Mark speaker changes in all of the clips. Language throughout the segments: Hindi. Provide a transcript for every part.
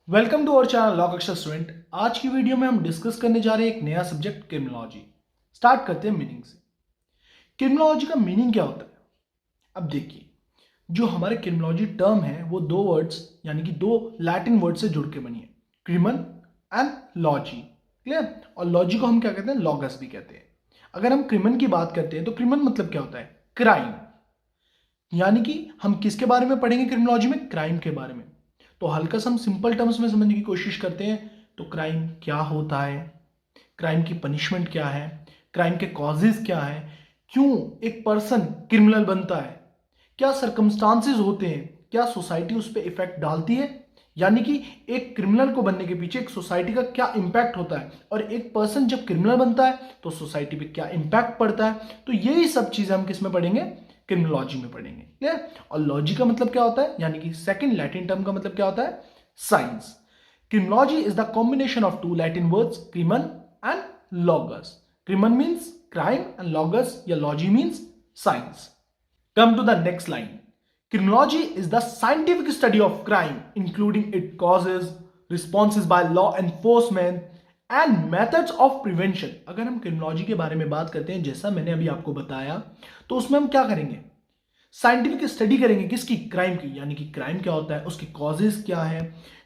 Speaker 1: Welcome to our channel law कक्षा स्टूडेंट। आज की वीडियो में हम डिस्कस करने जा रहे हैं एक नया सब्जेक्ट क्रिमिनोलॉजी। स्टार्ट करते हैं मीनिंग से। क्रिमिनोलॉजी का मीनिंग क्या होता है? अब देखिए, जो हमारे क्रिमिनोलॉजी टर्म है वो दो वर्ड्स यानी कि दो लैटिन वर्ड से जुड़ के बनी है, क्रिमन एंड लॉजी। क्लियर? और लॉजी को हम क्या कहते हैं? लॉगस भी कहते हैं। अगर हम क्रिमन की बात करते हैं तो क्रिमन मतलब क्या होता है? क्राइम। यानी कि हम किसके बारे में पढ़ेंगे क्रिमिनोलॉजी में? क्राइम के बारे में। तो हल्का सा हम सिंपल टर्म्स में समझने की कोशिश करते हैं। तो क्राइम क्या होता है, क्राइम की पनिशमेंट क्या है, क्राइम के कॉजेज क्या है, क्यों एक पर्सन क्रिमिनल बनता है, क्या सरकमस्टांसेस होते हैं, क्या सोसाइटी उस पर इफेक्ट डालती है, यानी कि एक क्रिमिनल को बनने के पीछे एक सोसाइटी का क्या इंपैक्ट होता है, और एक पर्सन जब क्रिमिनल बनता है तो सोसाइटी पे क्या इंपैक्ट पड़ता है। तो यही सब चीजें हम किस में पढ़ेंगे? क्रिमिनोलॉजी में पढ़ेंगे। क्लियर? और लॉजी का मतलब क्या होता है, यानी कि सेकंड लैटिन टर्म का मतलब क्या होता है? Science. Criminology is the combination of two Latin words crimen and logos. Crimen means crime and logos या logy means science. Come to the next line. Criminology is the scientific study of crime, including its causes, responses by law enforcement, and methods of prevention. अगर हम क्रिमिनोलॉजी के बारे में बात करते हैं, जैसा मैंने अभी आपको बताया, तो उसमें हम क्या करेंगे? साइंटिफिक स्टडी करेंगे। किसकी? क्राइम की। यानी कि क्राइम क्या होता है, उसके कॉजेज क्या है,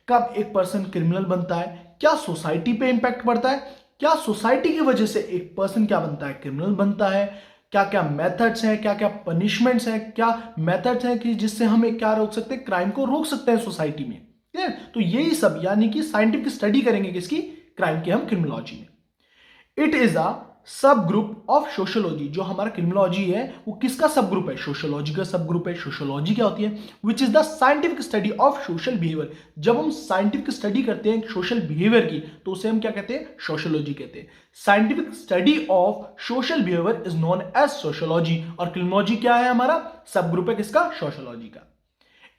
Speaker 1: कब एक पर्सन क्रिमिनल बनता है, क्या सोसाइटी पे इंपैक्ट पड़ता है, क्या सोसाइटी की वजह से एक पर्सन क्या बनता है? क्रिमिनल बनता है, क्या क्या मेथड्स हैं, क्या क्या पनिशमेंट्स हैं, क्या मेथड्स हैं कि जिससे हम एक क्या रोक सकते हैं? क्राइम को रोक सकते हैं सोसाइटी में। क्लियर? तो यही सब यानी कि साइंटिफिक स्टडी करेंगे किसकी? क्राइम की हम क्रिमिनोलॉजी में। इट इज अ सब ग्रुप ऑफ सोशियोलॉजी। जो हमारा क्रिमिनोलॉजी है वो किसका सब ग्रुप है? सोशियोलॉजी का सब ग्रुप है। सोशियोलॉजी क्या होती है? Which is the scientific study of social behaviour. जब हम साइंटिफिक स्टडी करते हैं सोशल बिहेवियर की तो उसे हम क्या कहते हैं? सोशियोलॉजी कहते हैं। Scientific study of social behaviour is known as sociology. और क्रिमिनोलॉजी क्या है? हमारा सब ग्रुप है किसका? सोशियोलॉजी का।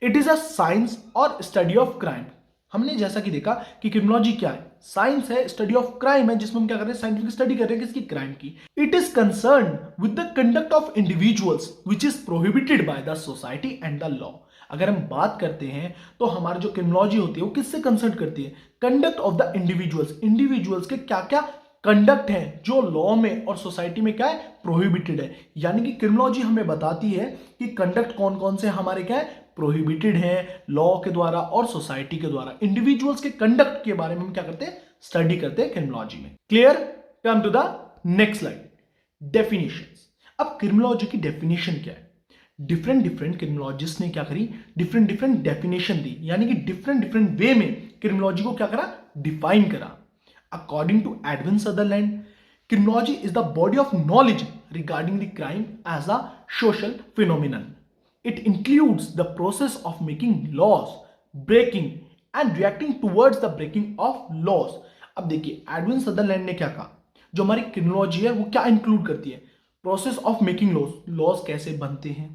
Speaker 1: इट इज अ साइंस और स्टडी ऑफ क्राइम। हमने जैसा कि देखा कि क्रिमिनोलॉजी क्या है? साइंस है, स्टडी ऑफ क्राइम है, जिसमें हम क्या कर रहे हैं? साइंटिफिक स्टडी कर रहे हैं किसकी? क्राइम की। It is concern with the conduct of individuals which is prohibited by the society and the law. अगर हम बात करते हैं तो हमारी जो क्रिमिनोलॉजी होती है वो किससे कंसर्न करती है? Conduct of the individuals. Individuals के क्या क्या कंडक्ट है जो लॉ में और सोसाइटी में क्या है? प्रोहिबिटेड है। यानी कि क्रिमिनोलॉजी हमें बताती है कि कंडक्ट कौन कौन से हमारे क्या है? प्रोहिबिटेड है लॉ के द्वारा और सोसाइटी के द्वारा। इंडिविजुअल्स के कंडक्ट के बारे में हम क्या करते हैं? स्टडी करते हैं क्रिमिनोलॉजी में। Clear? Come to the next slide. Definitions. अब क्रिमिनोलॉजी की डेफिनेशन क्या है? डिफरेंट डिफरेंट क्रिमिनोलॉजिस्ट ने क्या करी? डिफरेंट डिफरेंट डेफिनेशन दी, यानी कि डिफरेंट डिफरेंट वे में क्रिमिनोलॉजी को क्या करा? डिफाइन करा। According to Edwin Sutherland, criminology is the body of knowledge regarding the crime as a social phenomenon. It includes the process of making laws, breaking and reacting towards the breaking of laws. अब देखिए एडविन सदरलैंड ने क्या कहा? जो हमारी क्रिमिनोलॉजी है वो क्या इंक्लूड करती है? Process of making laws. Laws कैसे बनते हैं,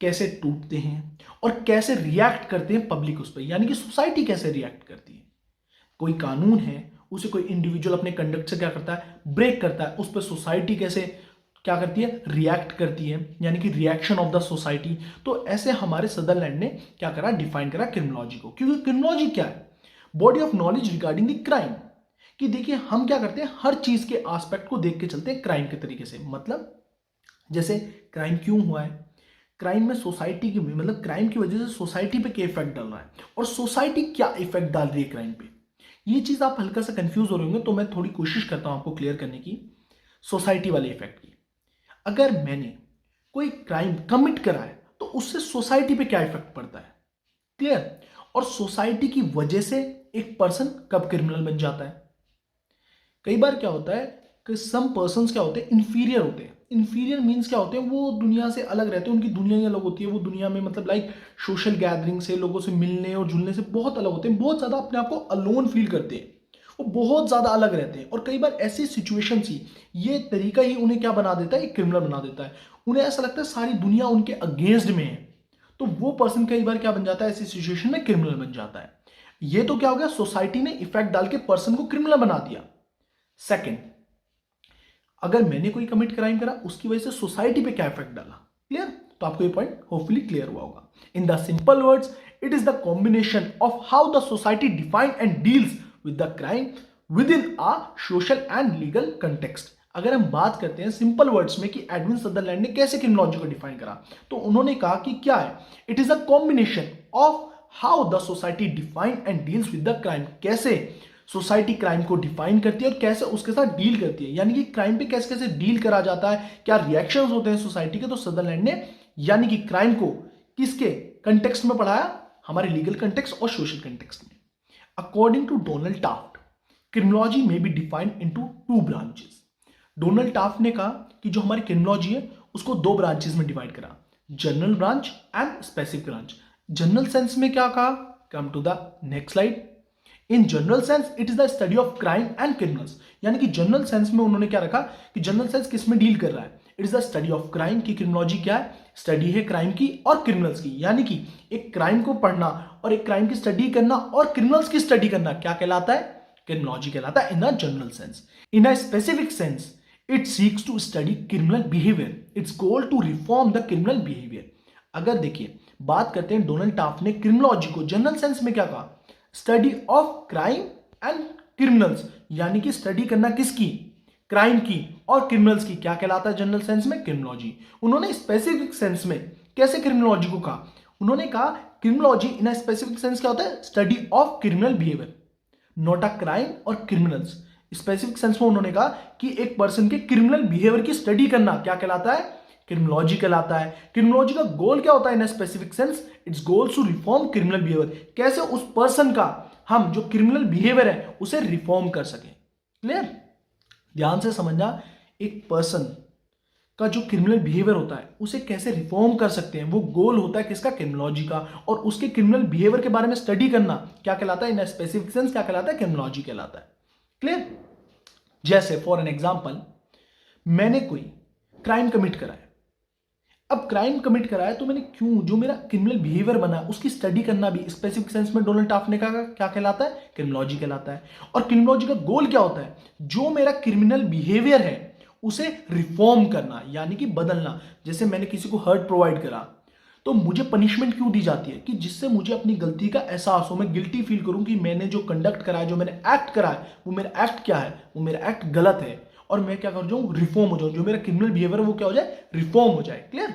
Speaker 1: कैसे टूटते हैं, और कैसे रिएक्ट करते हैं पब्लिक उस पर, यानी कि सोसाइटी कैसे रिएक्ट करती है। कोई कानून है उसे कोई इंडिविजुअल अपने कंडक्ट से क्या करता है? ब्रेक करता है। उस पर सोसाइटी कैसे क्या करती है? रिएक्ट करती है, यानी कि रिएक्शन ऑफ द सोसाइटी। तो ऐसे हमारे सदरलैंड ने क्या करा? डिफाइन करा क्रिमिनोलॉजी को। क्योंकि क्रिमिनोलॉजी क्या है? Body of knowledge regarding the crime. कि देखिए हम क्या करते हैं? हर चीज के एस्पेक्ट को देख के चलते हैं क्राइम के तरीके से। मतलब जैसे क्राइम क्यों हुआ है, क्राइम में सोसाइटी की मतलब क्राइम की वजह से सोसाइटी पे क्या इफेक्ट डाल रहा है, और सोसाइटी क्या इफेक्ट डाल रही है क्राइम पे। ये चीज आप हल्का सा कंफ्यूज हो रहे होंगे, तो मैं थोड़ी कोशिश करता हूं आपको क्लियर करने की। सोसाइटी वाले इफेक्ट की, अगर मैंने कोई क्राइम कमिट करा है तो उससे सोसाइटी पे क्या इफेक्ट पड़ता है? क्लियर? और सोसाइटी की वजह से एक पर्सन कब क्रिमिनल बन जाता है? कई बार क्या होता है कि सम पर्सन्स क्या होते हैं? इंफीरियर होते हैं। इंफीरियर मीन्स क्या होते हैं? वो दुनिया से अलग रहते हैं, उनकी दुनिया ही अलग होती है। वो दुनिया में मतलब लाइक सोशल गैदरिंग से, लोगों से मिलने और जुलने से बहुत अलग होते हैं। बहुत ज़्यादा अपने आप को अलोन फील करते हैं, वो बहुत ज़्यादा अलग रहते हैं। और कई बार ऐसी सिचुएशन ही, ये तरीका ही उन्हें क्या बना देता है? एक क्रिमिनल बना देता है। उन्हें ऐसा लगता है सारी दुनिया उनके अगेंस्ट में है, तो वो पर्सन कई बार क्या बन जाता है? ऐसी सिचुएशन में क्रिमिनल बन जाता है। ये तो क्या हो गया? सोसाइटी ने इफेक्ट डाल के पर्सन को क्रिमिनल बना दिया। सेकेंड, अगर मैंने कोई कमिट क्राइम करा उसकी वजह से सोसाइटी पे क्या इफेक्ट डाला। क्लियर? तो आपको ये पॉइंट होपफुली क्लियर हुआ होगा। In the simple words, it is the combination of how the society define and deals with the crime with in a social and legal context. अगर हम बात करते हैं सिंपल वर्ड्स में कि एडविन सदरलैंड ने कैसे क्रिमिनोलॉजी को डिफाइन करा, तो उन्होंने कहा कि क्या है, it is a combination of how the society define and deals with the crime. कैसे सोसाइटी क्राइम को डिफाइन करती है और कैसे उसके साथ डील करती है, यानी कि क्राइम पे कैसे कैसे डील करा जाता है, क्या रिएक्शंस होते हैं सोसाइटी के। तो सदरलैंड ने यानी कि क्राइम को किसके कंटेक्स्ट में पढ़ाया, हमारे लीगल कंटेक्स्ट और सोशल कंटेक्स्ट में। According to Donald Taft, criminology में be defined into two branches. Donald Taft ने कहा कि जो हमारी क्रिमिनोलॉजी है उसको दो ब्रांचेस में डिवाइड करा, general branch and specific branch. General sense में क्या कहा, come to the next slide. In general sense it is the study of crime and criminals, यानी कि जनरल सेंस में उन्होंने क्या रखा कि जनरल सेंस किस में डील कर रहा है, it is the study of crime की क्रिमिनोलॉजी क्या है, स्टडी है क्राइम की और क्रिमिनल्स की। यानी कि एक क्राइम को पढ़ना और एक क्राइम की स्टडी करना और क्रिमिनल्स की स्टडी करना क्या कहलाता है, क्रिमिनोलॉजी कहलाता है in a general sense. In a specific sense it seeks to study criminal behaviour, its goal to reform the criminal behaviour. अगर देखिए बात करते हैं डोनाल्ड टाफ्ट ने क्रिमिनोलॉजी को जनरल सेंस में क्या कहा, study of crime and criminals, यानी कि स्टडी करना किसकी, क्राइम की और क्रिमिनल्स की, क्या कहलाता है जनरल सेंस में, क्रिमिनोलॉजी। उन्होंने स्पेसिफिक सेंस में कैसे क्रिमिनोलॉजी को कहा, उन्होंने कहा criminology in a specific sense क्या होता है, study of criminal behaviour, not a crime और क्रिमिनल्स। स्पेसिफिक सेंस में उन्होंने कहा कि एक पर्सन के क्रिमिनल बिहेवियर की स्टडी करना क्या कहलाता है, क्रिमिनोलॉजी कहलाता है। क्रिमिनोलॉजी का गोल क्या होता है in a specific sense, its goals to reform criminal behaviour, कैसे उस पर्सन का हम जो क्रिमिनल बिहेवियर है उसे रिफॉर्म कर सकें। क्लियर, ध्यान से समझना, एक पर्सन का जो क्रिमिनल बिहेवियर होता है उसे कैसे रिफॉर्म कर सकते हैं, वो गोल होता है किसका, क्रिमिनोलॉजी का। और उसके क्रिमिनल बिहेवियर के बारे में स्टडी करना क्या कहलाता है, इन अ स्पेसिफिक सेंस क्या कहलाता है, क्रिमिनोलॉजी कहलाता है। क्लियर, जैसे फॉर एन एग्जांपल, मैंने कोई क्राइम कमिट करा है, अब क्राइम कमिट करा है तो मैंने क्यों, जो मेरा क्रिमिनल बिहेवियर बना है उसकी स्टडी करना भी स्पेसिफिक सेंस में डोनाल्ड टाफ्ट ने कहा क्या कहलाता है, क्रिमिनोलॉजी कहलाता है। और क्रिमिनोलॉजी का गोल क्या होता है, जो मेरा क्रिमिनल बिहेवियर है उसे रिफॉर्म करना, यानी कि बदलना। जैसे मैंने किसी को हर्ट प्रोवाइड करा तो मुझे पनिशमेंट क्यों दी जाती है, कि जिससे मुझे अपनी गलती का एहसास हो, मैं गिल्टी फील करूं कि मैंने जो कंडक्ट करा है, जो मैंने एक्ट करा है, वो मेरा एक्ट क्या है, वो मेरा एक्ट गलत है, और मैं क्या कर जाऊं, रिफॉर्म हो जाऊं, जो मेरा क्रिमिनल बिहेवियर वो क्या हो जाए, रिफॉर्म हो जाए। Clear,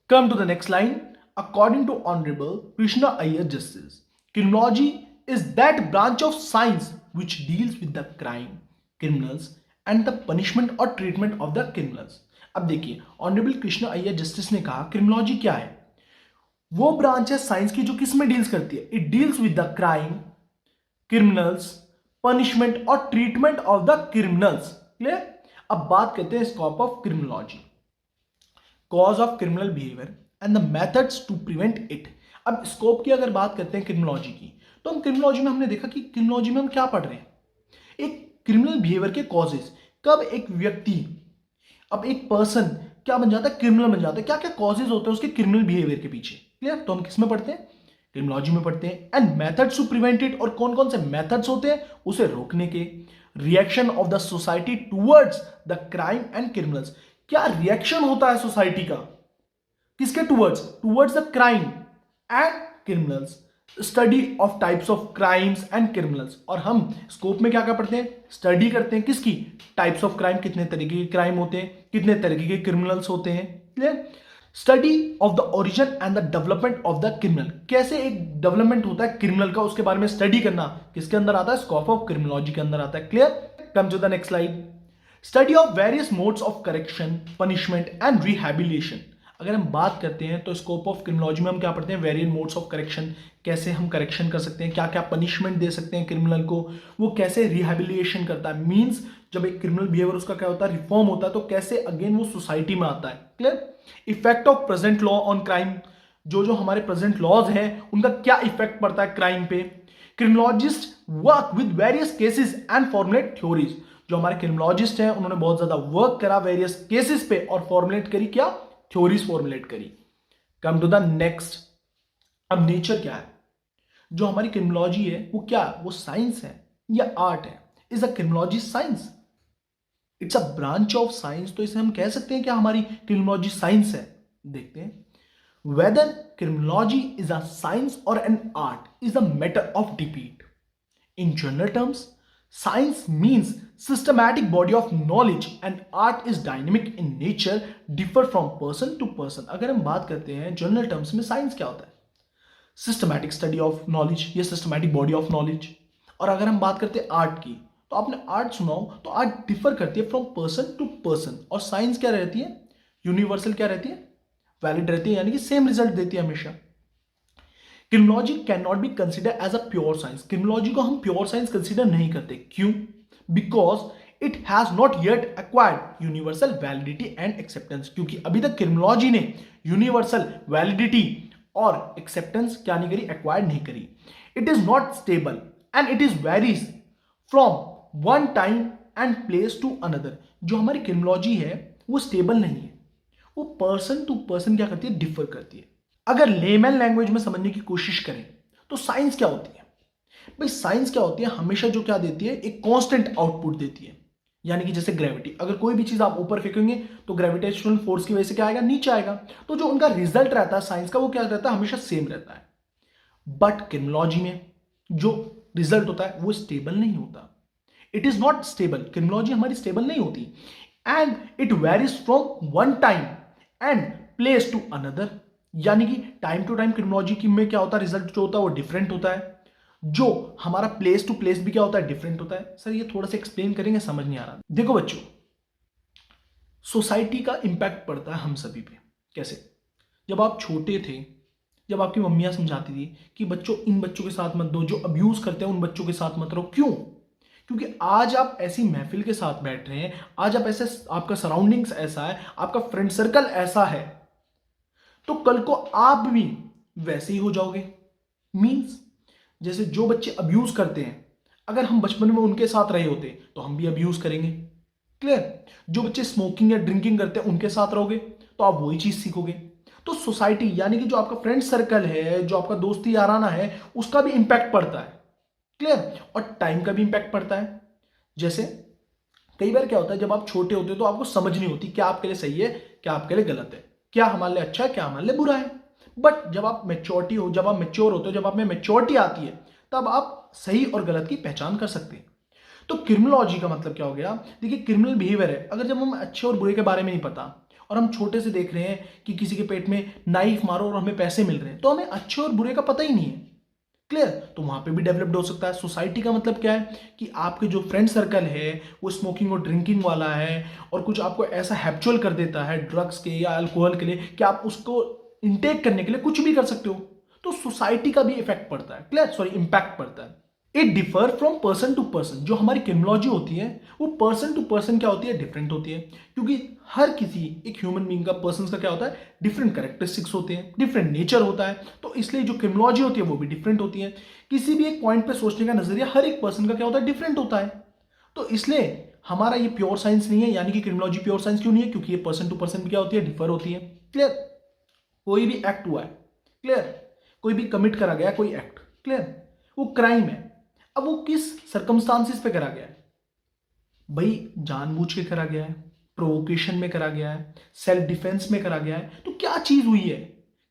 Speaker 1: come to the next line. According to honourable Krishna Iyer justice, criminology is that branch of science which deals with the crime, criminals and the punishment और ट्रीटमेंट ऑफ द क्रिमिनल्स। अब देखिए ऑनरेबल कृष्णा अय्यर जस्टिस ने कहा क्रिमिनोलॉजी क्या है, वो ब्रांच है साइंस की जो किस में डील्स करती है, it deals with the crime, criminals, punishment और treatment of the criminals. Clear, अब बात करते हैं scope of criminology, cause of criminal behaviour and the methods to prevent it. अब स्कोप की अगर बात करते हैं क्रिमिनोलॉजी की, तो हम क्रिमिनोलॉजी में हमने देखा कि क्रिमिनोलॉजी में हम क्या पढ़ रहे हैं, एक क्रिमिनल बिहेवियर के कॉजेज, कब एक व्यक्ति, अब एक पर्सन क्या बन जाता है, क्रिमिनल बन जाता है, क्या क्या कॉजेज होते हैं उसके क्रिमिनल बिहेवियर के पीछे। क्लियर, तो हम किस में पढ़ते हैं, क्रिमिनोलॉजी में पढ़ते हैं। And methods to prevent it, और कौन कौन से मेथड्स होते हैं उसे रोकने के। Reaction of the society towards the crime and criminals, क्या रिएक्शन होता है सोसाइटी का किसके towards, towards the crime and criminals. Study of types of crimes and criminals, और हम स्कोप में क्या क्या पढ़ते हैं, स्टडी करते हैं किसकी, टाइप्स ऑफ क्राइम, कितने तरीके के क्राइम होते हैं, कितने तरीके के क्रिमिनल्स होते हैं। Clear, study of the origin and the development of the criminal, कैसे एक डेवलपमेंट होता है क्रिमिनल का उसके बारे में स्टडी करना किसके अंदर आता है, स्कोप ऑफ क्रिमिनोलॉजी के अंदर आता है। Clear, come to the next slide. Study of various modes of correction, punishment and rehabilitation. अगर हम बात करते हैं तो स्कोप ऑफ क्रिमिनोलॉजी में हम क्या पढ़ते हैं, वेरियस मोड्स ऑफ करेक्शन, कैसे हम करेक्शन कर सकते हैं, क्या क्या पनिशमेंट दे सकते हैं क्रिमिनल को, वो कैसे रिहैबिलिटेशन करता है, मींस जब एक क्रिमिनल बिहेवियर उसका क्या होता है, रिफॉर्म होता है, तो कैसे अगेन वो सोसाइटी में आता है। Clear, effect of present law on crime, जो जो हमारे प्रेजेंट लॉज हैं उनका क्या इफेक्ट पड़ता है क्राइम पे। Criminologist work with various cases and formulate theories, जो हमारे क्रिमिनोलॉजिस्ट हैं उन्होंने बहुत ज्यादा वर्क करा वेरियस केसेस पे और फॉर्मुलेट करी क्या, थ्योरीज फॉर्मुलेट करी। Come to the next. अब नेचर क्या है, जो हमारी क्रिमिनोलॉजी है वो क्या है, वो साइंस है या आर्ट है। Is a criminology science, it's a branch of science, तो इसे हम कह सकते हैं कि हमारी क्रिमिनोलॉजी साइंस है। देखते हैं whether criminology is a science or an art is a matter of debate. In general terms, science means systematic body of knowledge and art is dynamic in nature, differ from person to person. अगर हम बात करते हैं जनरल टर्म्स में, साइंस क्या होता है? सिस्टमैटिक स्टडी ऑफ नॉलेज या सिस्टमैटिक बॉडी ऑफ नॉलेज। और अगर हम बात करते हैं आर्ट की, तो आपने आर्ट सुना हो तो आर्ट डिफर करती है फ्रॉम पर्सन टू पर्सन। और साइंस क्या रहती है? यूनिवर्सल क्या रहती है? वैलिड रहती है, यानी कि सेम रिजल्ट देती है हमेशा। Criminology can not be consider as a pure science. Criminology को हम प्योर साइंस कंसिडर नहीं करते। क्यों? Because it has not yet acquired universal validity and acceptance. क्योंकि अभी तक क्रिमिनोलॉजी ने यूनिवर्सल वैलिडिटी और एक्सेप्टेंस क्या नहीं करी? एक्वायर्ड नहीं करी। It is not stable and it is varies from one time and place to another. जो हमारी क्रिमिनोलॉजी है वो स्टेबल नहीं है, वो पर्सन टू पर्सन क्या करती है? डिफर करती है। अगर लेमैन लैंग्वेज में समझने की कोशिश करें तो साइंस क्या होती है? भाई साइंस क्या होती है? हमेशा जो क्या देती है? एक कांस्टेंट आउटपुट देती है। यानी कि जैसे ग्रेविटी, अगर कोई भी चीज आप ऊपर फेंकेंगे तो ग्रेविटेशनल फोर्स की वजह से क्या आएगा? नीचे आएगा। तो जो उनका रिजल्ट रहता है साइंस का, वो क्या रहता है? हमेशा सेम रहता है। बट क्रिमिनोलॉजी में जो रिजल्ट होता है वो स्टेबल नहीं होता। It is not stable. Criminology हमारी स्टेबल नहीं होती and it varies from one time and place to another. यानी कि टाइम टू टाइम क्रिमिनोलॉजी की में क्या होता है? रिजल्ट जो होता है वो डिफरेंट होता है। जो हमारा प्लेस टू प्लेस भी क्या होता है? डिफरेंट होता है। सर ये थोड़ा सा एक्सप्लेन करेंगे, समझ नहीं आ रहा। देखो बच्चों, सोसाइटी का इंपैक्ट पड़ता है हम सभी पे। कैसे? जब आप छोटे थे, जब आपकी मम्मियां समझाती थी कि बच्चों इन बच्चों के साथ मत दो, जो अब्यूज करते हैं उन बच्चों के साथ मत रहो। क्यों? क्योंकि आज आप ऐसी महफिल के साथ बैठ रहे हैं, आज आप ऐसे, आपका सराउंडिंग्स ऐसा है, आपका फ्रेंड सर्कल ऐसा है, तो कल को आप भी वैसे ही हो जाओगे। मींस जैसे जो बच्चे अब्यूज करते हैं, अगर हम बचपन में उनके साथ रहे होते तो हम भी अब्यूज करेंगे। क्लियर? जो बच्चे स्मोकिंग या ड्रिंकिंग करते हैं उनके साथ रहोगे तो आप वही चीज सीखोगे। तो सोसाइटी यानी कि जो आपका फ्रेंड सर्कल है, जो आपका दोस्ती याराना है, उसका भी इंपैक्ट पड़ता है। क्लियर? और टाइम का भी इंपैक्ट पड़ता है। जैसे कई बार क्या होता है, जब आप छोटे होते हो तो आपको समझ नहीं होती क्या आपके लिए सही है, क्या आपके लिए गलत है, क्या हमारे लिए अच्छा है, क्या हमारे लिए बुरा है। बट जब आप मेच्योरिटी हो, जब आप मेच्योर होते हो, जब आप में मेच्योरिटी आती है, तब आप सही और गलत की पहचान कर सकते हैं। तो क्रिमिनोलॉजी का मतलब क्या हो गया? देखिए, क्रिमिनल बिहेवियर है। अगर जब हम अच्छे और बुरे के बारे में नहीं पता और हम छोटे से देख रहे हैं कि किसी के पेट में नाइफ मारो और हमें पैसे मिल रहे हैं, तो हमें अच्छे और बुरे का पता ही नहीं है। क्लियर? तो वहां पे भी डेवलप्ड हो सकता है। सोसाइटी का मतलब क्या है कि आपके जो फ्रेंड सर्कल है वो स्मोकिंग और ड्रिंकिंग वाला है, और कुछ आपको ऐसा हैप्चुअल कर देता है ड्रग्स के या अल्कोहल के लिए कि आप उसको इंटेक करने के लिए कुछ भी कर सकते हो। तो सोसाइटी का भी इफेक्ट पड़ता है। क्लियर? सॉरी, इंपैक्ट पड़ता है। It differ from person to person. जो हमारी क्रिमिनोलॉजी होती है वो पर्सन टू पर्सन क्या होती है? डिफरेंट होती है। क्योंकि हर किसी एक ह्यूमन बीइंग का, पर्सन का क्या होता है? डिफरेंट कैरेक्टरिस्टिक्स होते हैं, डिफरेंट नेचर होता है। तो इसलिए जो क्रिमिनोलॉजी होती है वो भी डिफरेंट होती है। किसी भी एक पॉइंट पे सोचने का नजरिया हर एक पर्सन का क्या होता है? डिफरेंट होता है। तो इसलिए हमारा ये प्योर साइंस नहीं है। यानी कि क्रिमिनोलॉजी प्योर साइंस क्यों नहीं है? क्योंकि ये पर्सन टू पर्सन भी क्या होती है? डिफर होती है। क्लियर? कोई भी एक्ट हुआ है, क्लियर, कोई भी कमिट करा गया कोई एक्ट, क्लियर, वो क्राइम है। अब वो किस सर्कमस्टांसिस पे करा गया है? भाई जानबूझ के करा गया है, प्रोवोकेशन में करा गया है, सेल्फ डिफेंस में करा गया है। तो क्या चीज हुई है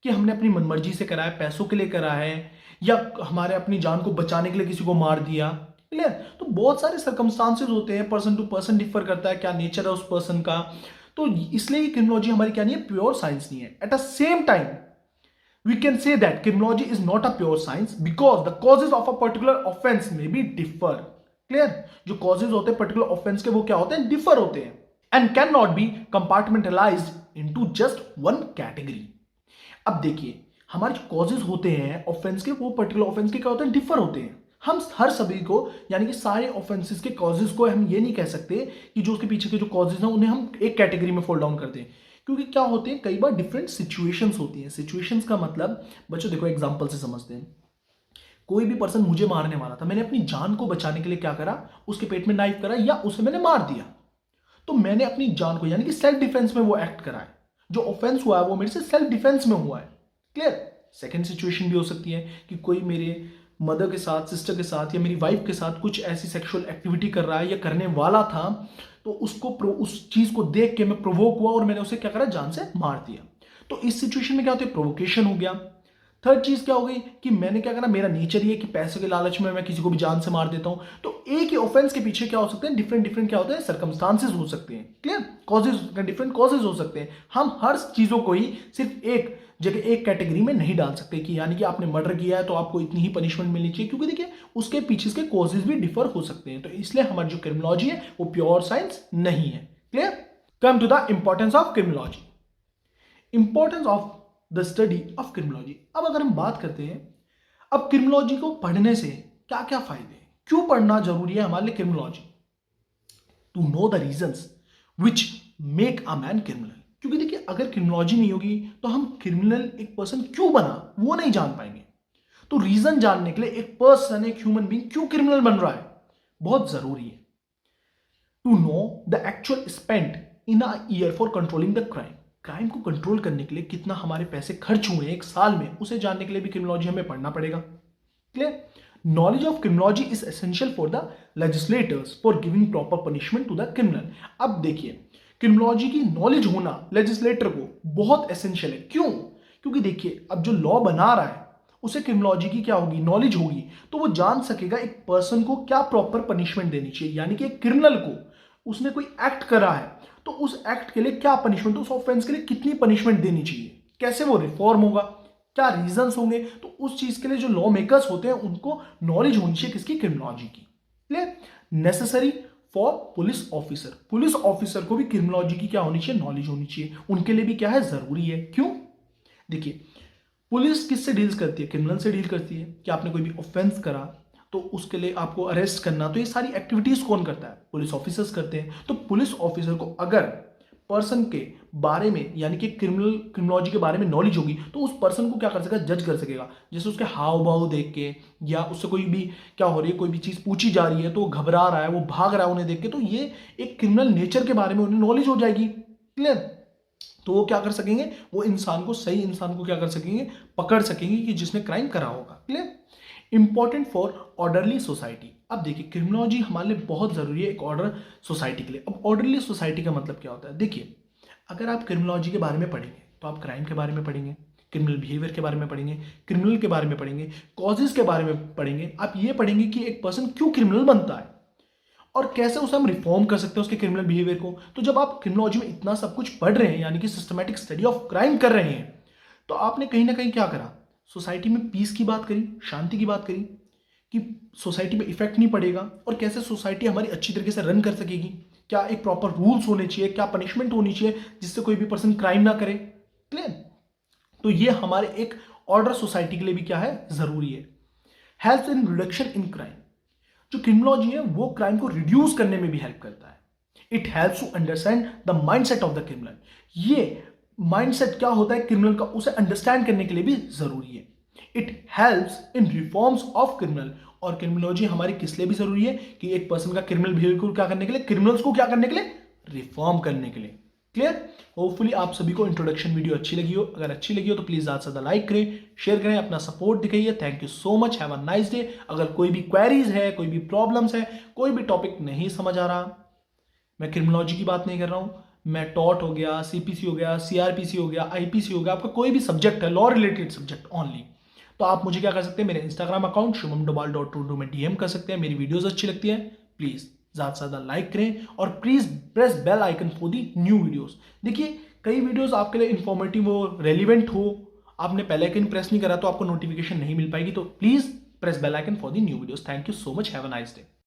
Speaker 1: कि हमने अपनी मनमर्जी से करा है, पैसों के लिए करा है, या हमारे अपनी जान को बचाने के लिए किसी को मार दिया? क्लियर? तो बहुत सारे सर्कमस्टांसेस होते हैं, पर्सन टू पर्सन डिफर करता है क्या नेचर है उस पर्सन का। तो इसलिए क्रिमिनोलॉजी हमारी क्या नहीं है? प्योर साइंस नहीं है। At the same time we can say that criminology is not a pure science because the causes of a particular offense may be differ. Clear? जो causes होते हैं particular offense के वो क्या होते हैं? differ होते हैं and cannot be compartmentalized into just one category. अब देखिए, हमारे जो causes होते हैं offense के, वो particular offense के क्या होते हैं? differ होते हैं। हम हर सभी को, यानी कि सारे ऑफेंसेस के कॉजेज को हम ये नहीं कह सकते कि जो उसके पीछे के जो कॉजेज हैं उन्हें हम एक कैटेगरी में फोल्ड डाउन कर दें, क्योंकि क्या होते हैं, कई बार डिफरेंट सिचुएशंस होती हैं। सिचुएशंस का मतलब बच्चों देखो, एग्जांपल से समझते हैं। कोई भी पर्सन मुझे मारने वाला था, मैंने अपनी जान को बचाने के लिए क्या करा? उसके पेट में नाइफ करा या उसे मैंने मार दिया। तो मैंने अपनी जान को, यानी कि सेल्फ डिफेंस में वो एक्ट करा है। जो ऑफेंस हुआ है वो मेरे से सेल्फ डिफेंस में हुआ है। क्लियर? सेकेंड सिचुएशन भी हो सकती है कि कोई मेरे मदर के साथ, सिस्टर के साथ या मेरी वाइफ के साथ कुछ ऐसी सेक्सुअल एक्टिविटी कर रहा है या करने वाला था, तो उसको उस चीज को देख के मैं प्रोवोक हुआ और मैंने उसे क्या करा? जान से मार दिया। तो इस सिचुएशन में क्या होता है, प्रोवोकेशन हो गया। थर्ड चीज क्या हो गई कि मैंने क्या करा, मेरा नेचर ये है कि पैसे के लालच में मैं किसी को भी जान से मार देता हूं। तो एक ही ऑफेंस के पीछे क्या हो सकते हैं, डिफरेंट डिफरेंट क्या होते हैं, सर्कमस्टांसेस हो सकते हैं, क्लियर, कॉजेज, डिफरेंट कॉजेज हो सकते हैं। हम हर चीजों को ही सिर्फ एक जगह, एक कैटेगरी में नहीं डाल सकते कि यानी कि आपने मर्डर किया है तो आपको इतनी ही पनिशमेंट मिलनी चाहिए, क्योंकि देखिए उसके पीछे के कॉजेज भी डिफर हो सकते हैं। तो इसलिए हमारी जो क्रिमिनोलॉजी है वो प्योर साइंस नहीं है, clear. Come to the importance of criminology, importance of the study of criminology. अब अगर हम बात करते हैं अब क्रिमिनोलॉजी को पढ़ने से क्या क्या फायदे हैं, क्यों पढ़ना जरूरी है हमारे लिए criminology, to know the reasons which make a man criminal. क्योंकि देखिए अगर क्रिमिनोलॉजी नहीं होगी तो हम क्रिमिनल, एक पर्सन क्यों बना वो नहीं जान पाएंगे। तो रीजन जानने के लिए एक पर्सन, एक ह्यूमन बीइंग क्यों क्रिमिनल बन रहा है, बहुत जरूरी है। To know the actual spend in a year for controlling the crime, crime को कंट्रोल करने के लिए कितना हमारे पैसे खर्च हुए एक साल में, उसे जानने के लिए भी क्रिमिनोलॉजी हमें पढ़ना पड़ेगा, clear. Knowledge of criminology is essential for the legislators for giving proper punishment to the criminal. अब देखिए क्रिमिनोलॉजी की नॉलेज होना लेजिस्लेटर को बहुत एसेंशियल है, क्यों, क्योंकि देखिए अब जो लॉ बना रहा है उसे क्रिमिनोलॉजी की क्या होगी, नॉलेज होगी, तो वो जान सकेगा एक पर्सन को क्या प्रॉपर पनिशमेंट देनी चाहिए, यानी कि एक क्रिमिनल को उसने कोई एक्ट करा है तो उस एक्ट के लिए क्या पनिशमेंट, उस ऑफेंस के लिए कितनी पनिशमेंट देनी चाहिए, कैसे वो रिफॉर्म होगा, क्या रीजंस होंगे। तो उस चीज के लिए जो लॉ मेकर्स होते हैं उनको नॉलेज होनी चाहिए किसकी, क्रिमिनोलॉजी की, clear. Necessary for police officer, police officer को भी क्रिमिनोलॉजी की क्या होनी चाहिए, नॉलेज होनी चाहिए, उनके लिए भी क्या है, जरूरी है। क्यों, देखिए पुलिस किससे डील करती है, क्रिमिनल से डील करती है। कि आपने कोई भी ऑफेंस करा तो उसके लिए आपको अरेस्ट करना, तो ये सारी एक्टिविटीज कौन करता है, पुलिस ऑफिसर्स करते हैं। तो पुलिस ऑफिसर को अगर पर्सन के बारे में यानी कि क्रिमिनोलॉजी के बारे में नॉलेज होगी तो उस पर्सन को क्या कर सकेगा, जज कर सकेगा। जैसे उसके हाव भाव देख के या उससे कोई भी क्या हो रही है, कोई भी चीज पूछी जा रही है तो वो घबरा रहा है, वो भाग रहा है उन्हें देख के, तो ये एक क्रिमिनल नेचर के बारे में उन्हें नॉलेज हो जाएगी, क्लियर। तो वो क्या कर सकेंगे, वो इंसान को, सही इंसान को क्या कर सकेंगे, पकड़ सकेंगे कि जिसने क्राइम करा होगा, clear. Important for orderly society. अब देखिए क्रिमिनोलॉजी हमारे लिए बहुत जरूरी है एक ऑर्डर सोसाइटी के लिए। अब ऑर्डरली सोसाइटी का मतलब क्या होता है, देखिए अगर आप क्रिमिनोलॉजी के बारे में पढ़ेंगे तो आप क्राइम के बारे में पढ़ेंगे, क्रिमिनल बिहेवियर के बारे में पढ़ेंगे, क्रिमिनल के बारे में पढ़ेंगे, कॉजेज के बारे में पढ़ेंगे। आप ये पढ़ेंगे कि एक पर्सन क्यों क्रिमिनल बनता है और कैसे उसे हम रिफॉर्म कर सकते हैं उसके क्रिमिनल बिहेवियर को। तो जब आप क्रिमिनोलॉजी में इतना सब कुछ पढ़ रहे हैं यानी कि सिस्टमैटिक स्टडी ऑफ क्राइम कर रहे हैं, तो आपने कहीं ना कहीं क्या करा, सोसाइटी में पीस की बात करी, शांति की बात करी, कि सोसाइटी में इफेक्ट नहीं पड़ेगा और कैसे सोसाइटी हमारी अच्छी तरीके से रन कर सकेगी, क्या एक प्रॉपर रूल्स होने चाहिए, क्या पनिशमेंट होनी चाहिए जिससे कोई भी पर्सन क्राइम ना करे, क्लियर। तो ये हमारे एक ऑर्डर सोसाइटी के लिए भी क्या है, जरूरी है। Help in reduction in crime, जो क्रिमिनोलॉजी है वो क्राइम को रिड्यूस करने में भी हेल्प करता है। It helps to understand the mindset of the criminal, ये माइंडसेट क्या होता है क्रिमिनल का उसे अंडरस्टैंड करने के लिए भी जरूरी है। It helps in reforms of criminal, और क्रिमिनोलॉजी हमारी किस लिए भी जरूरी है कि एक पर्सन का क्रिमिनल बिहेवियर को क्या करने के लिए, क्रिमिनल्स को क्या करने के लिए, रिफॉर्म करने के लिए, क्लियर। होपफुली आप सभी को इंट्रोडक्शन वीडियो अच्छी लगी हो, अगर अच्छी लगी हो तो प्लीज ज्यादा से ज्यादा लाइक करें, शेयर करें, अपना सपोर्ट दिखाइए। Thank you so much, have a nice day. अगर कोई भी क्वेरीज है, कोई भी प्रॉब्लम्स है, कोई भी टॉपिक नहीं समझ आ रहा, मैं क्रिमिनोलॉजी की बात नहीं कर रहा हूं, मैं टॉट हो गया, सीपीसी हो गया, सीआरपीसी हो गया, आईपीसी हो गया, आपका कोई भी सब्जेक्ट है, लॉ रिलेटेड सब्जेक्ट ओनली, तो आप मुझे क्या कर सकते हैं, मेरे इंस्टाग्राम अकाउंट shubhamdobal.22 में डीएम कर सकते हैं। मेरी वीडियोस अच्छी लगती है प्लीज ज्यादा से ज्यादा लाइक करें और please press bell icon for the new videos. देखिए कई वीडियोस आपके लिए इंफॉर्मेटिव हो, रेलिवेंट हो, आपने पहले आइकन प्रेस नहीं करा तो आपको नोटिफिकेशन नहीं मिल पाएगी, तो please press bell icon for the new videos. Thank you so much, have a nice day.